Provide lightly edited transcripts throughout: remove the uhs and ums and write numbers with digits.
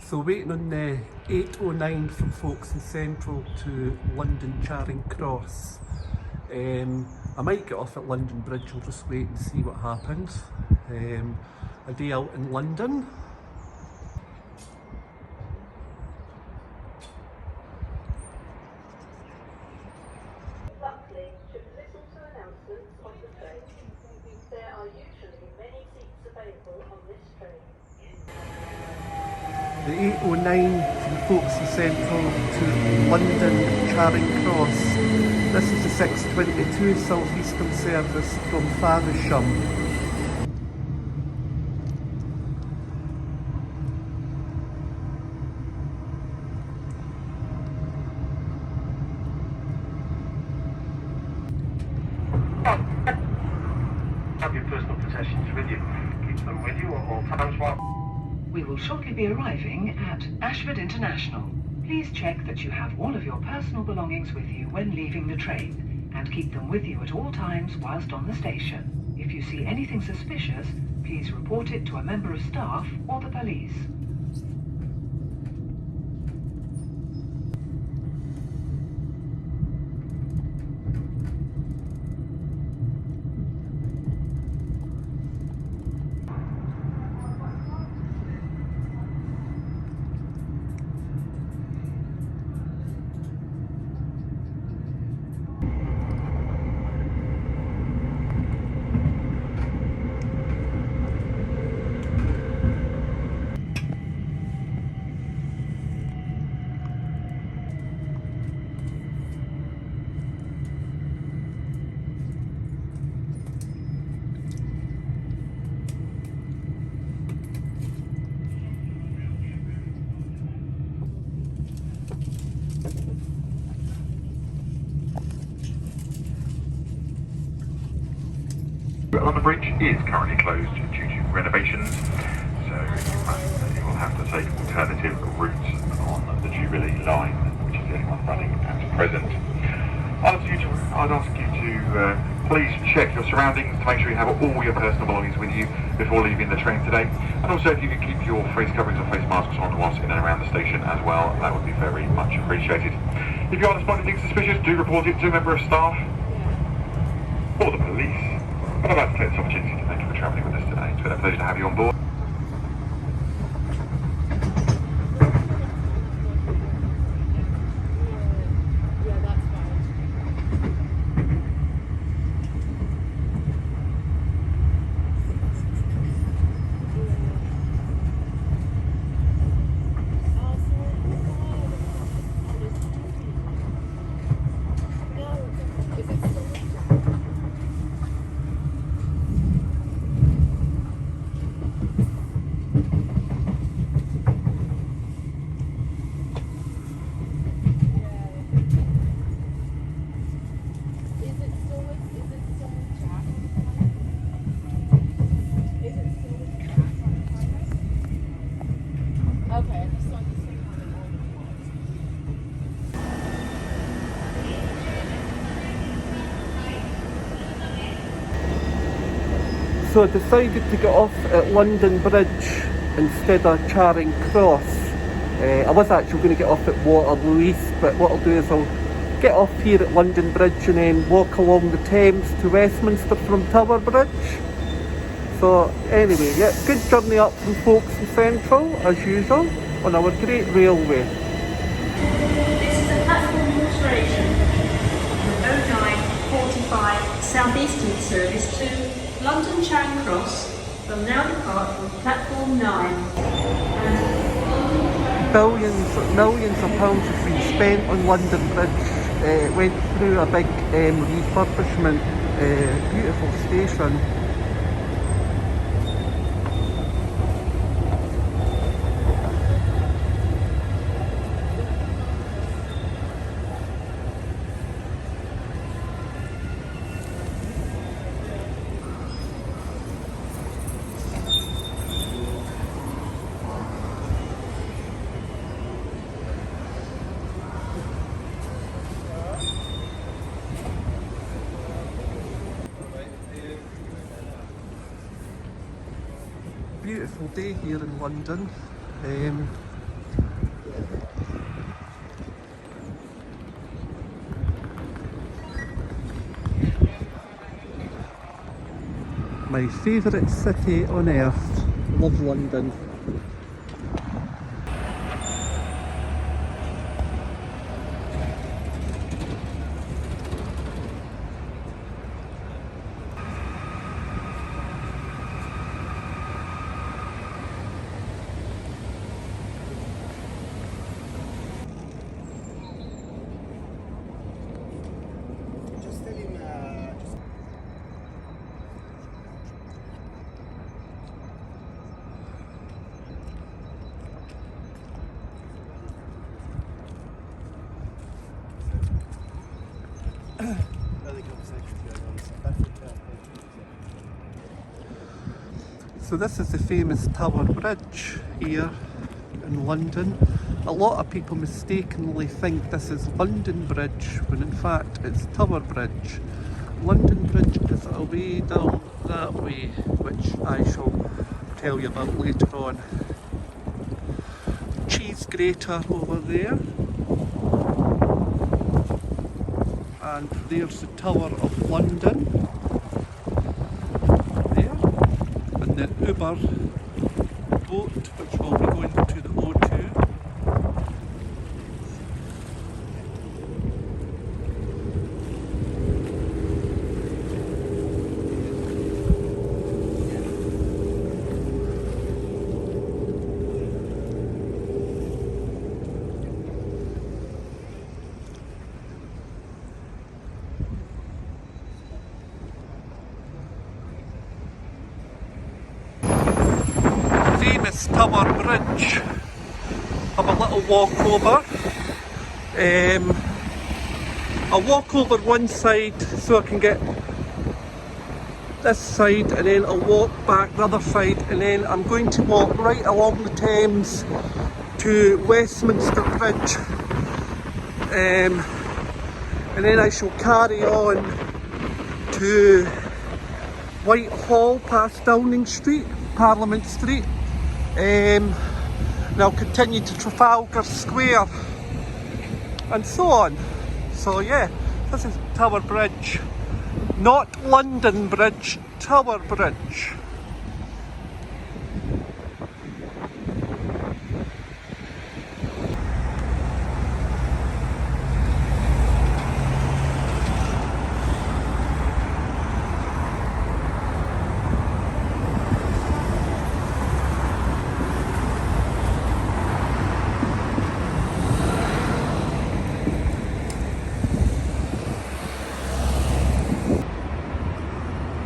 So waiting on the 8:09 from Folkestone Central to London Charing Cross. I might get off at London Bridge, I'll just wait and see what happens. A day out in London. Luckily, should listen to announcements on the train. There are usually many seats available on this train. The 8:09 from Folkestone Central to London Charing Cross. This is the 6:22 South Eastern service from Faversham. Have your personal possessions with you. Keep them with you at all times while... We will shortly be arriving at Ashford International. Please check that you have all of your personal belongings with you when leaving the train, and keep them with you at all times whilst on the station. If you see anything suspicious, please report it to a member of staff or the police. London Bridge is currently closed due to renovations, so you will have to take alternative routes on the Jubilee line, which is the only one running at present. I'd ask you to please check your surroundings to make sure you have all your personal belongings with you before leaving the train today. And also, if you could keep your face coverings or face masks on whilst in and around the station as well, that would be very much appreciated. If you are to spot anything suspicious, do report it to a member of staff or the police. But I'd like to take this opportunity to thank you for travelling with us today. It's been a pleasure to have you on board. So I decided to get off at London Bridge instead of Charing Cross. I was actually going to get off at Waterloo East, but what I'll do is I'll get off here at London Bridge and then walk along the Thames to Westminster from Tower Bridge. So anyway, yeah, good journey up from Folkestone Central as usual on our great railway. This is a platform alteration of the 09:45 South Eastern service to London Charing Cross will now depart from platform 9. Millions of pounds have been spent on London Bridge. It went through a big refurbishment, beautiful station. beautiful day here in London. My favourite city on earth. Love London. So this is the famous Tower Bridge here in London. A lot of people mistakenly think this is London Bridge when in fact it's Tower Bridge. London Bridge is away down that way, which I shall tell you about later on. Cheese grater over there. And there's the Tower of London. There. And the Uber boat, which will be going to the O2. Famous Tower Bridge. Have a little walk over. I'll walk over one side so I can get this side, and then I'll walk back the other side, and then I'm going to walk right along the Thames to Westminster Bridge, and then I shall carry on to Whitehall past Downing Street, Parliament Street, and I'll continue to Trafalgar Square and so on. So yeah, this is Tower Bridge, not London Bridge, Tower Bridge.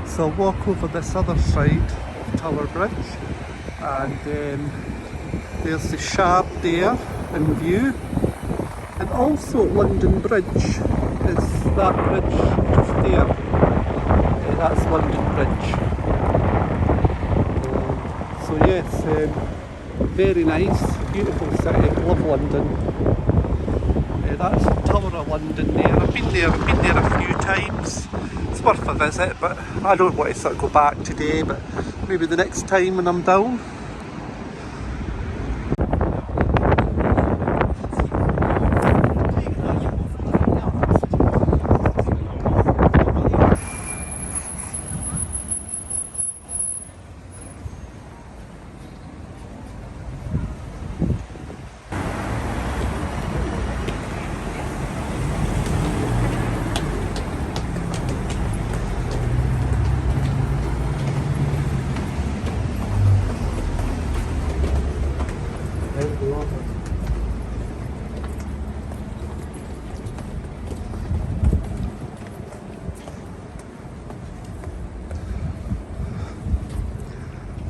So I'll walk over this other side of Tower Bridge, and there's the Shard there in view, and also London Bridge is that bridge just there. That's London Bridge. So yes, very nice, beautiful city, love London. That's the Tower of London there. I've been there a few times. It's worth a visit, but I don't want to sort of go back today, but maybe the next time when I'm down.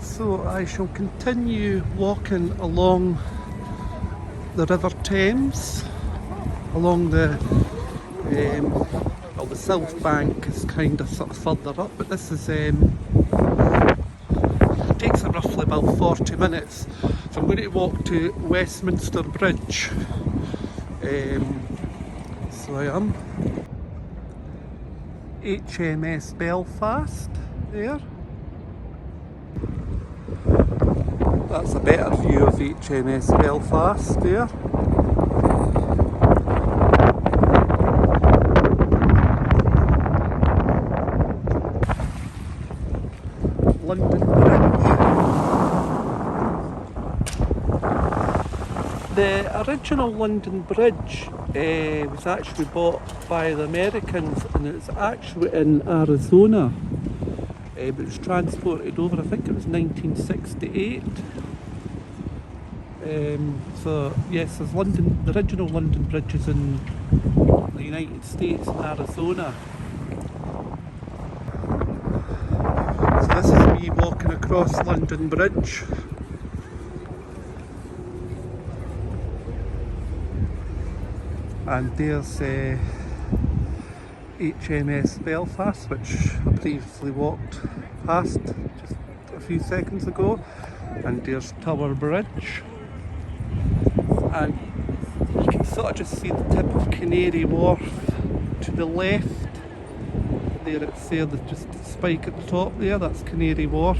So I shall continue walking along the River Thames, along the well, the south bank is kind of sort of further up, but this is takes roughly about 40 minutes. So I'm going to walk to Westminster Bridge. So I am. HMS Belfast there. That's a better view of HMS Belfast there. The original London Bridge was actually bought by the Americans, and it's actually in Arizona. But it was transported over, I think it was 1968. So yes, there's the original London Bridge is in the United States, in Arizona. So this is me walking across London Bridge. And there's HMS Belfast, which I previously walked past just a few seconds ago. And there's Tower Bridge. And you can sort of just see the tip of Canary Wharf to the left. There it's there, there's just a spike at the top there, that's Canary Wharf.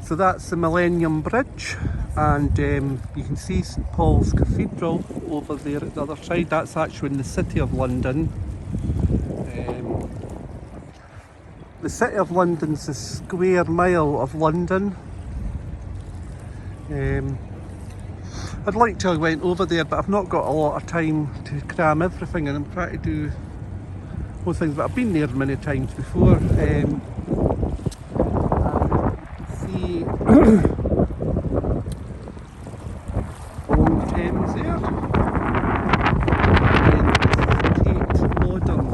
So that's the Millennium Bridge, and you can see St Paul's Cathedral over there at the other side. That's actually in the City of London. The City of London's the square mile of London. I'd like to have went over there, but I've not got a lot of time to cram everything, and I'm trying to do most things, but I've been there many times before. See along the Thames there, and Tate Modern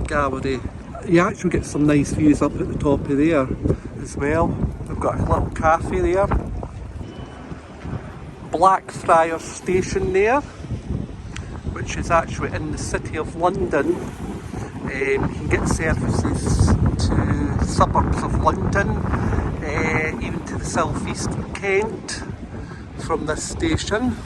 Gallery. You actually get some nice views up at the top of there as well. They've got a little cafe there. Blackfriars Station there, which is actually in the City of London. You can get services to suburbs of London, even to the southeast of Kent from this station.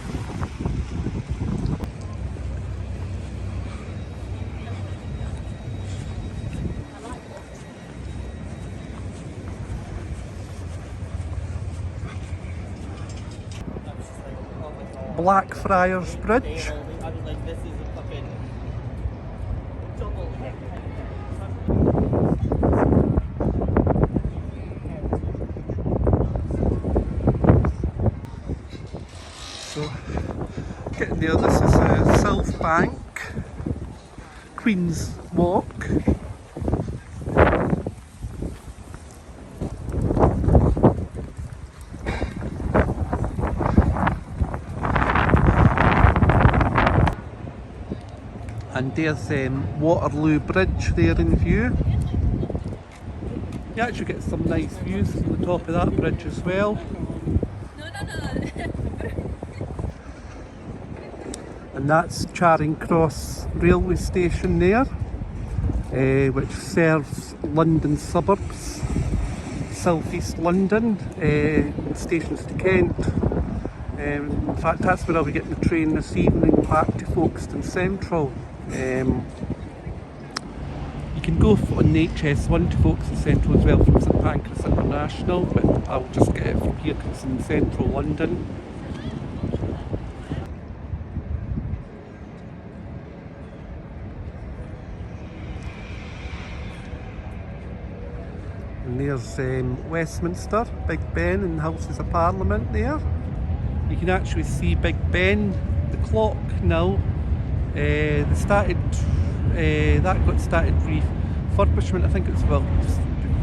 Blackfriars Bridge. So, getting there, this is South Bank, Queen's Walk. And there's Waterloo Bridge there in view. You actually get some nice views from the top of that bridge as well. And that's Charing Cross railway station there, which serves London suburbs, southeast London, stations to Kent. In fact, that's where I'll be getting the train this evening back to Folkestone Central. You can go on the HS1 to Folkestone Central as well from St Pancras International, but I'll just get it from here because it's in central London. And there's Westminster Big Ben and Houses of Parliament there. You can actually see Big Ben, the clock now. They started, that got started refurbishment, I think it's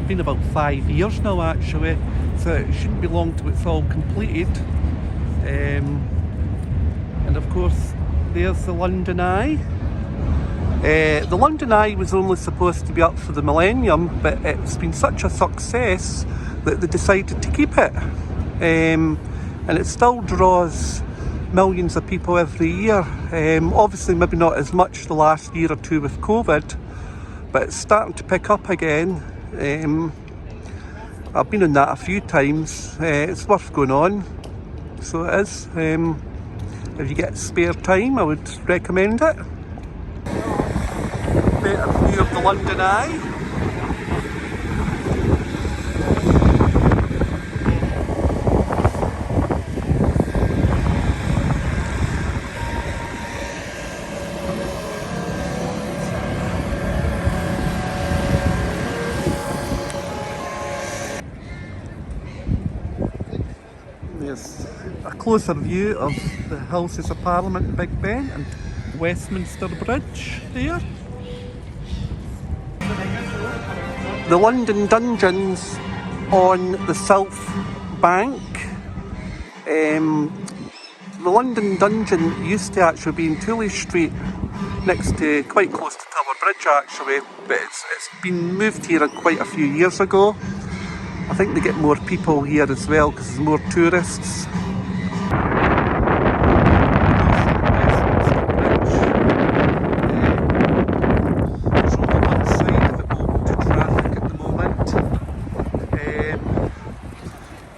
been about 5 years now actually, so it shouldn't be long till it's all completed. And of course there's the London Eye. The London Eye was only supposed to be up for the millennium, but it's been such a success that they decided to keep it. And it still draws millions of people every year. Obviously maybe not as much the last year or two with COVID, but it's starting to pick up again. I've been on that a few times. It's worth going on, so it is. If you get spare time, I would recommend it. Better view of the London Eye. Here's a closer view of the Houses of Parliament, Big Ben and Westminster Bridge there. The London Dungeons on the South Bank. The London Dungeon used to actually be in Tooley Street, next to, quite close to Tower Bridge actually, but it's been moved here quite a few years ago. I think they get more people here as well because there's more tourists. There's only one side of it open to traffic at the moment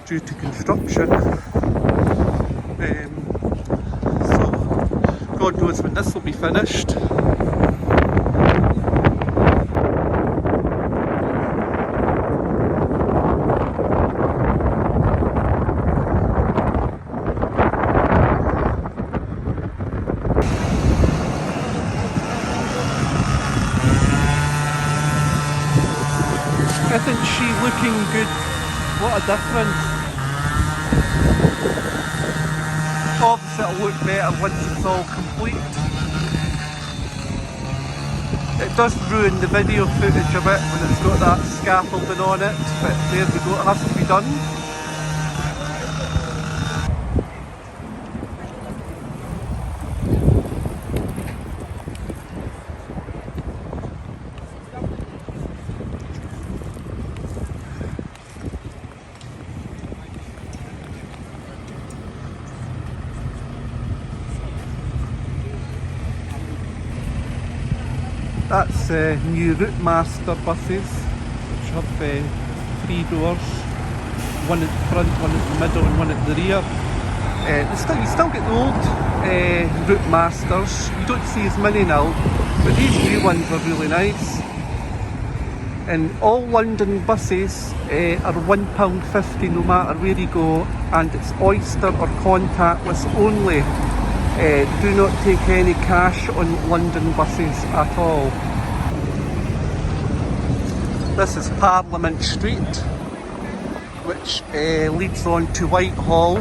due to construction. So God knows when this will be finished. Isn't she looking good? What a difference. Obviously it'll look better once it's all complete. It does ruin the video footage of it when it's got that scaffolding on it, but there we go, it has to be done. That's new Route Master buses, which have 3 doors, one at the front, one at the middle and one at the rear. You still get the old Route Masters, you don't see as many now, but these new ones are really nice. And all London buses are £1.50 no matter where you go, and it's Oyster or contactless only. Do not take any cash on London buses at all. This is Parliament Street, which leads on to Whitehall.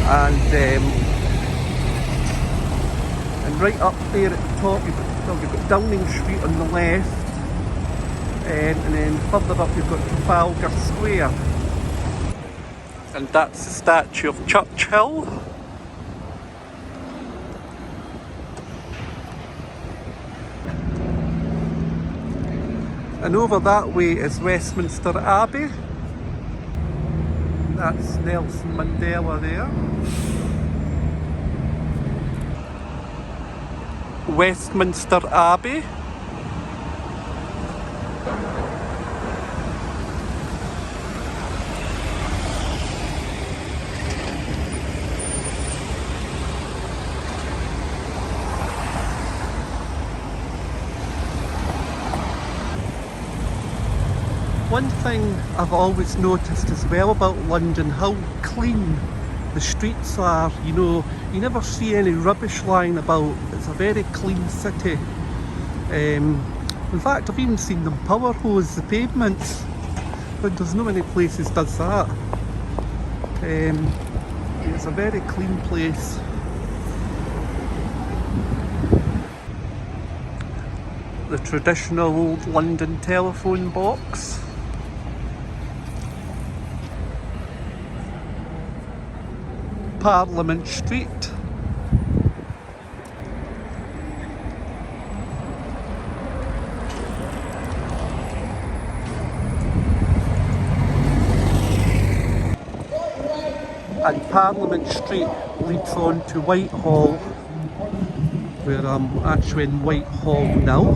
And right up there at the top you've got Downing Street on the left, and then further up you've got Trafalgar Square. And that's the statue of Churchill. And over that way is Westminster Abbey. That's Nelson Mandela there. Westminster Abbey. One thing I've always noticed as well about London, how clean the streets are. You know, you never see any rubbish lying about. It's a very clean city. In fact, I've even seen them power hose the pavements, but there's not many places does that. It's a very clean place. The traditional old London telephone box. Parliament Street. And Parliament Street leads on to Whitehall, where I'm actually in Whitehall now.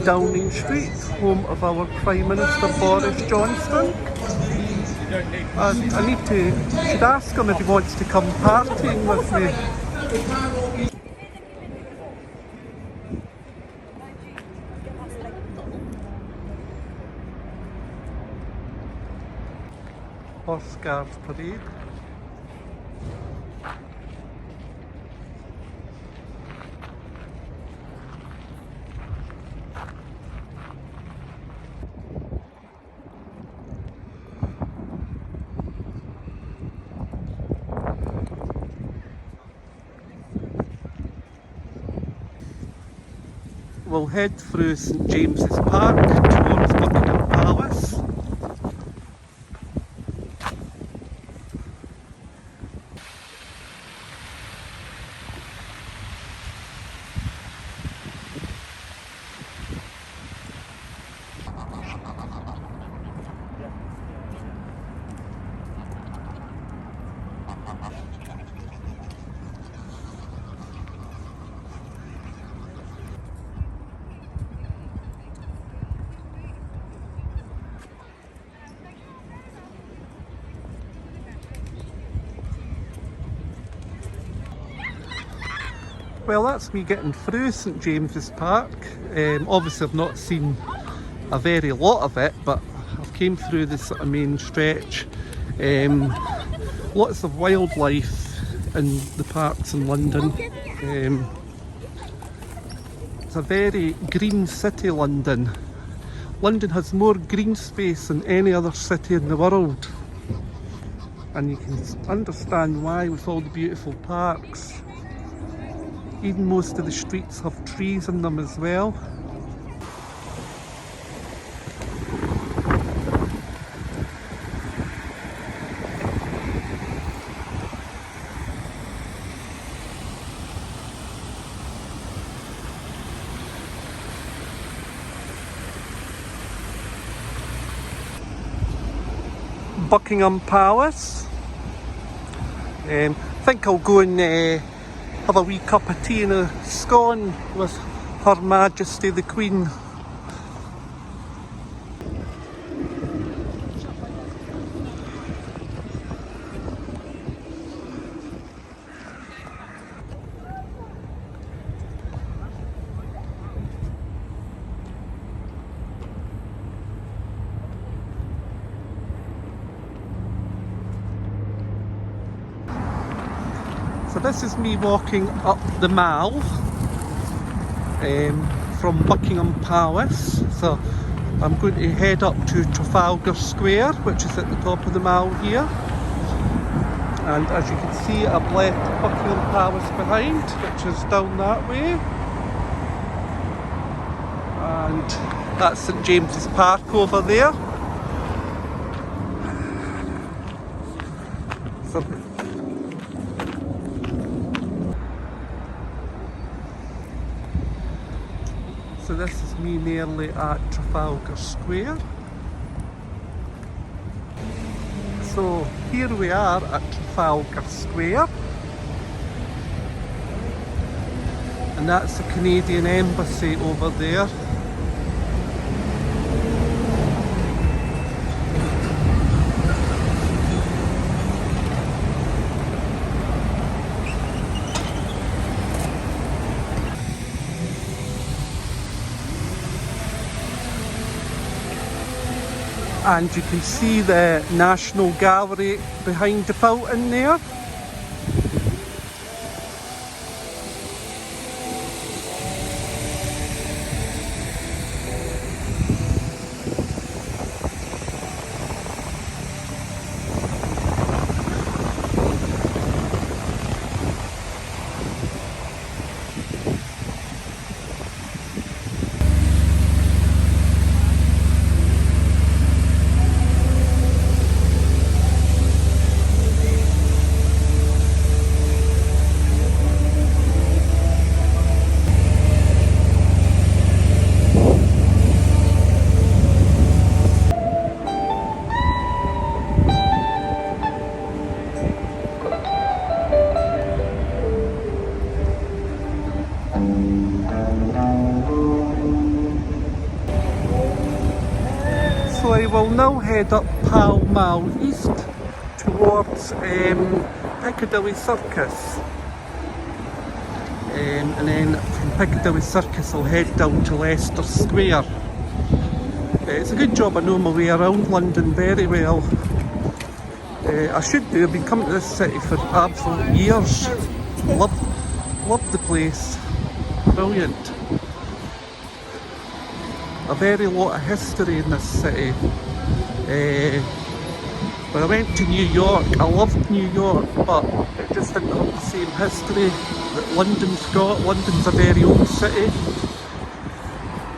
Downing Street, home of our Prime Minister Boris Johnson. And I should ask him if he wants to come partying with me. Horse Guards Parade. we'll head through St James's Park towards Buckingham Palace. Well, that's me getting through St James's Park. Obviously I've not seen a very lot of it, but I've came through this sort of main stretch. Lots of wildlife in the parks in London. It's a very green city, London. London has more green space than any other city in the world. And you can understand why with all the beautiful parks. Even most of the streets have trees in them as well. Buckingham Palace. I think I'll go and have a wee cup of tea and a scone with Her Majesty the Queen. So this is me walking up the Mall from Buckingham Palace. So I'm going to head up to Trafalgar Square, which is at the top of the Mall here. And as you can see, I've left Buckingham Palace behind, which is down that way. And that's St James's Park over there. So this is me nearly at Trafalgar Square. So here we are at Trafalgar Square. And that's the Canadian Embassy over there. And you can see the National Gallery behind the fountain there. So I will now head up Pall Mall East towards Piccadilly Circus. And then from Piccadilly Circus I'll head down to Leicester Square. It's a good job I know my way around London very well. I should do. I've been coming to this city for absolute years. Love the place. Brilliant. A very lot of history in this city. When I went to New York, I loved New York, but it just didn't have the same history that London's got. London's a very old city.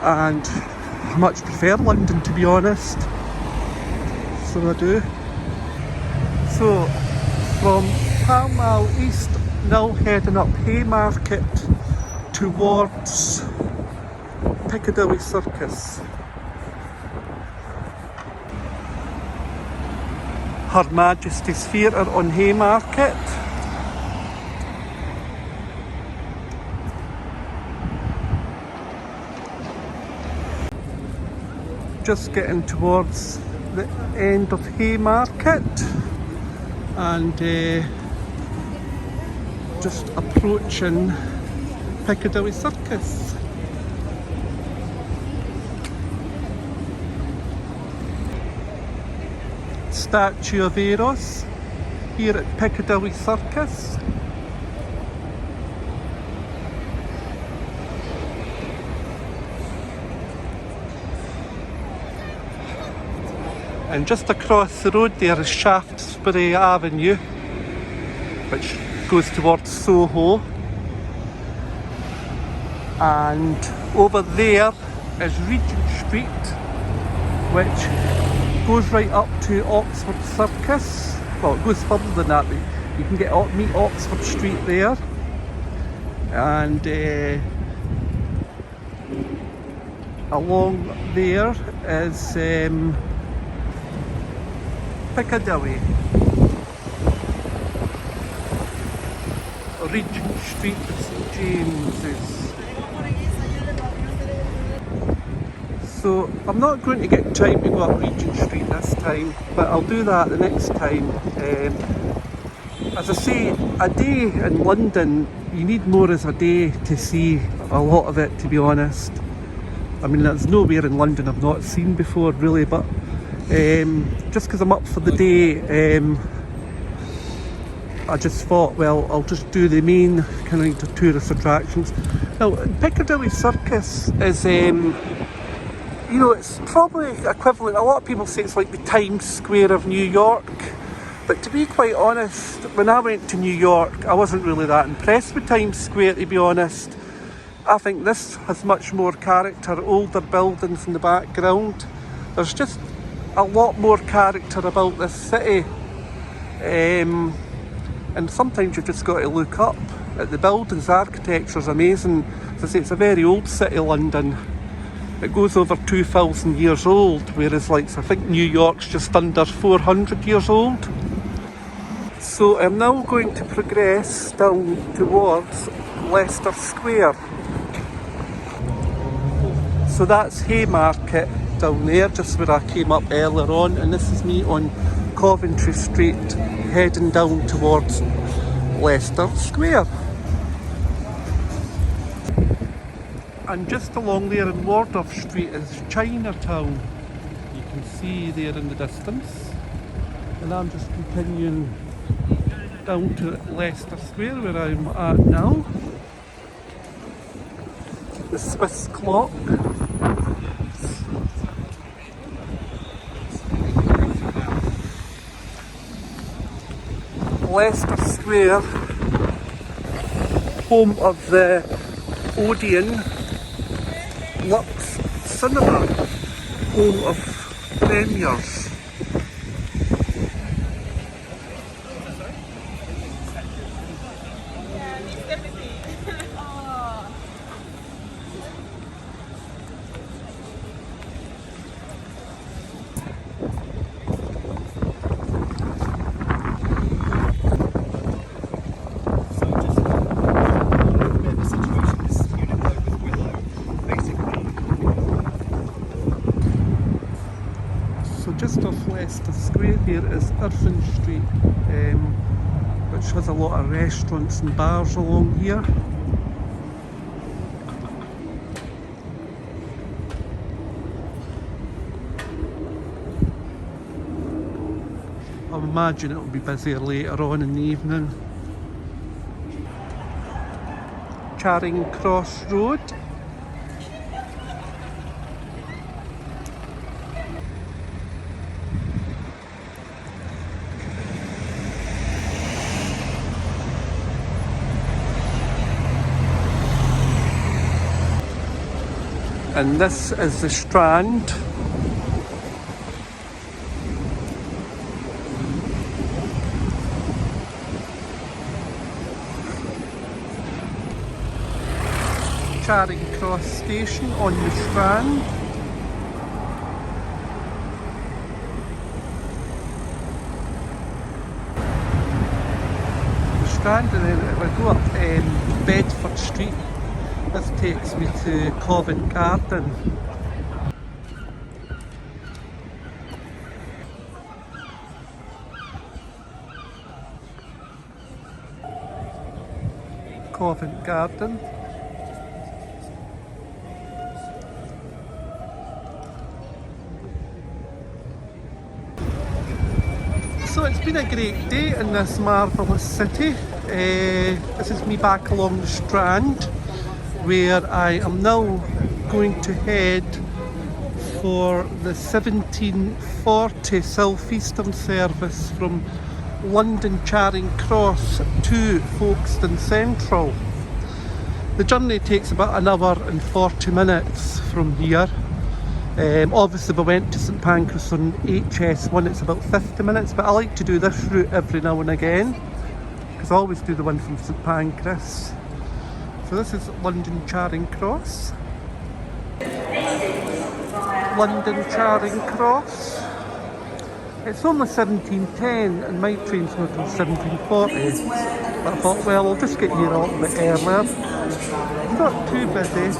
and I much prefer London, to be honest. So I do. So from Pall Mall East, now heading up Haymarket towards Piccadilly Circus. Her Majesty's Theatre on Haymarket. Just getting towards the end of Haymarket and just approaching Piccadilly Circus. Statue of Eros here at Piccadilly Circus. And just across the road there is Shaftesbury Avenue, which goes towards Soho. And over there is Regent Street, which goes right up to Oxford Circus. Well, it goes further than that, but you can meet Oxford Street there. And along there is Piccadilly. Regent Street, St James's. So I'm not going to get time to go up Regent Street this time, but I'll do that the next time. As I say, a day in London, you need more as a day to see a lot of it, to be honest. I mean, there's nowhere in London I've not seen before, really, but just because I'm up for the day, I just thought, well, I'll just do the main kind of tourist attractions. Now, Piccadilly Circus is, you know, it's probably equivalent, a lot of people say it's like the Times Square of New York, but to be quite honest, when I went to New York, I wasn't really that impressed with Times Square, to be honest. I think this has much more character, older buildings in the background. There's just a lot more character about this city. And sometimes you've just got to look up at the buildings. The architecture's amazing. As I say, it's a very old city, London. It goes over 2,000 years old, whereas I think New York's just under 400 years old. So I'm now going to progress down towards Leicester Square. So that's Haymarket down there, just where I came up earlier on, and this is me on Coventry Street heading down towards Leicester Square. And just along there in Wardorf Street is Chinatown. You can see there in the distance. And I'm just continuing down to Leicester Square where I'm at now. The Swiss clock. Leicester Square, home of the Odeon Lux Cinema, home of premieres. Just off Leicester Square here is Irvine Street, which has a lot of restaurants and bars along here. I imagine it'll be busier later on in the evening. Charing Cross Road. and this is the Strand. Charing Cross station on the Strand. The Strand, and then if I go up Bedford Street, this takes me to Covent Garden. Covent Garden. So it's been a great day in this marvellous city. This is me back along the Strand, where I am now going to head for the 1740 Southeastern service from London Charing Cross to Folkestone Central. The journey takes about an hour and 40 minutes from here. Obviously if I went to St Pancras on HS1 it's about 50 minutes, but I like to do this route every now and again because I always do the one from St Pancras. So this is London Charing Cross. London Charing Cross. It's only 17:10 and my train's not until 17:40. But I thought, well, I'll just get here a little bit earlier. It's not too busy.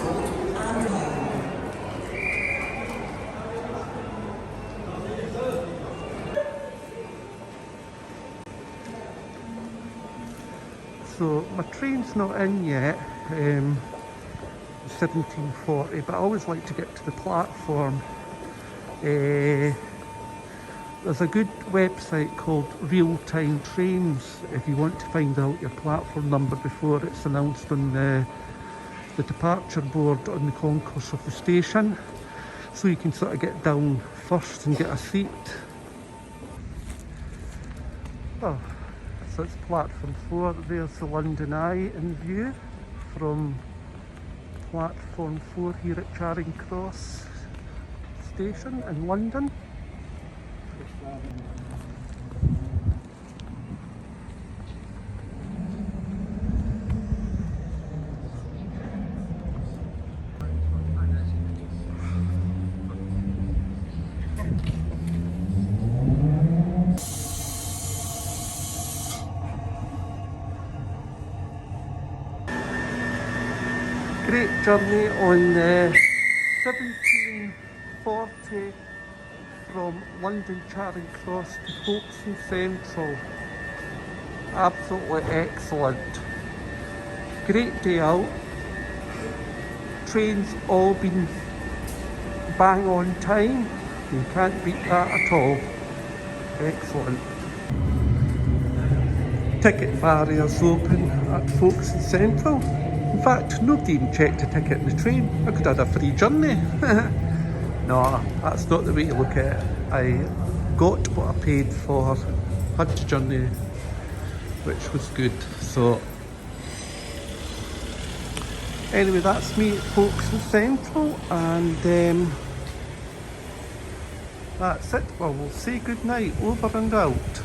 So my train's not in yet, 17:40, but I always like to get to the platform. There's a good website called Real Time Trains if you want to find out your platform number before it's announced on the departure board on the concourse of the station, so you can sort of get down first and get a seat. Oh. So it's platform 4, there's the London Eye in view from platform 4 here at Charing Cross station in London. Great journey on the 1740 from London Charing Cross to Folkestone Central. Absolutely excellent. Great day out. Trains all been bang on time. You can't beat that at all. Excellent. Ticket barriers open at Folkestone Central. In fact, nobody even checked a ticket in the train. I could have had a free journey. No, that's not the way to look at it. I got what I paid for, had the journey, which was good. So, anyway, that's me at Folkestone Central, and that's it. Well, we'll say good night, over and out.